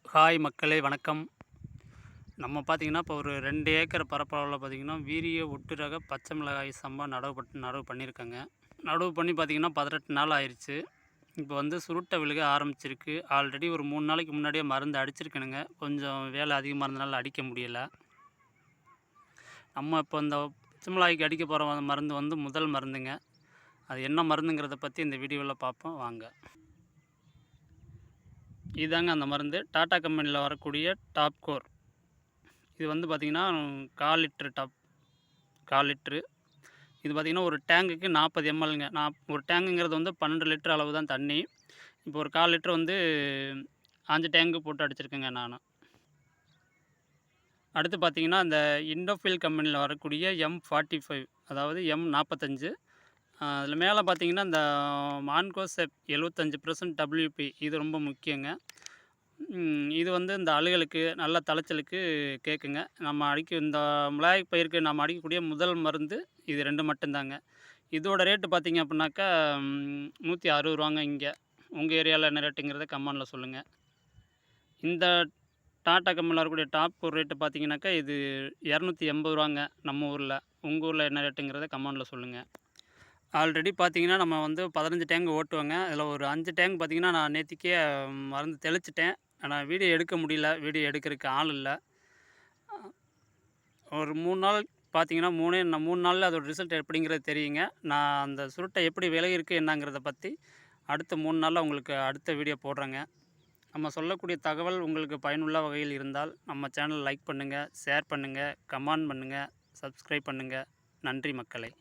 Hi மக்களே வணக்கம். நம்ம பார்த்திங்கன்னா, இப்போ ஒரு 2 ஏக்கர் பரப்பளவுல பார்த்திங்கன்னா, வீரிய ஒட்டு ரக பச்சை மிளகாய் சம்பா நடவு பண்ணியிருக்கேங்க. நடவு பண்ணி பார்த்திங்கன்னா 18 நாள் ஆயிருச்சு. இப்போ வந்து சுருட்டை விழுக ஆரம்பிச்சிருக்கு. ஆல்ரெடி ஒரு 3 நாளைக்கு முன்னாடியே மருந்து அடிச்சிருக்கேனுங்க. கொஞ்சம் வேலை அதிகமாக இருந்தனால அடிக்க முடியல. நம்ம இப்போ இந்த பச்சை மிளகாய்க்கு அடிக்க போகிற மருந்து வந்து முதல் மருந்துங்க. அது என்ன மருந்துங்கிறத பற்றி இந்த வீடியோவில் பார்ப்போம் வாங்க. இதாங்க அந்த மருந்து. டாடா கம்பெனியில் வரக்கூடிய டாப் கோர். இது வந்து பார்த்திங்கன்னா 1/4 லிட்டரு 1/4 லிட்ரு. இது பார்த்திங்கன்னா ஒரு டேங்குக்கு 40 எம்எல்ங்க. ஒரு டேங்குங்கிறது வந்து 12 லிட்டர் அளவு தான் தண்ணி. இப்போ ஒரு 1/4 லிட்டர் வந்து 5 டேங்கு போட்டு அடிச்சிருக்கேங்க நானு. அடுத்து பார்த்திங்கன்னா, இந்த இண்டோஃபில் கம்பெனியில் வரக்கூடிய M45 அதாவது M45 அதில் மேலே பார்த்திங்கன்னா, இந்த மான்கோசெப் 75% WP இது ரொம்ப முக்கியங்க. இது வந்து இந்த அழுகலுக்கு, நல்ல தளைச்சலுக்கு கேட்குங்க. நம்ம இந்த மிளகாய் பயிருக்கு நம்ம அடிக்கக்கூடிய முதல் மருந்து இது 2 மட்டும்தாங்க. இதோட ரேட்டு பார்த்தீங்க அப்புட்னாக்கா ரூ. 160 இங்க. உங்க ஏரியால என்ன ரேட்டுங்கிறத கமெண்ட்ல சொல்லுங்க. இந்த டாடா கம்பெனில வரக்கூடிய டாப் ஒரு ரேட்டு பார்த்தீங்கன்னாக்கா, இது ரூ. 280 நம்ம ஊர்ல. உங்க ஊர்ல என்ன ரேட்டுங்கிறத கமெண்ட்ல சொல்லுங்க. ஆல்ரெடி பார்த்தீங்கன்னா, நம்ம வந்து 15 டேங்க் ஓட்டுவோங்க. அதில ஒரு 5 டேங்க் பார்த்தீங்கன்னா, நான் நேத்திக்கே மருந்து தெளிச்சுட்டேன். ஆனா வீடியோ எடுக்க முடியல. வீடியோ எடுக்கிறதுக்கு ஆள் இல்ல. ஒரு 3 நாள் பார்த்தீங்கன்னா, 3 நாள்ல அதோட ரிசல்ட் எப்படிங்கிறது தெரியுங்க. நான் அந்த சுருட்டை எப்படி விலகிருக்கு என்னங்கிறத பத்தி அடுத்த 3 நாள்ல உங்களுக்கு அடுத்த வீடியோ போடுறேங்க. நம்ம சொல்லக்கூடிய தகவல் உங்களுக்கு பயனுள்ள வகையில் இருந்தால், நம்ம சேனல் லைக் பண்ணுங்க, ஷேர் பண்ணுங்க, கமெண்ட் பண்ணுங்க, சப்ஸ்கிரைப் பண்ணுங்க. நன்றி மக்களே!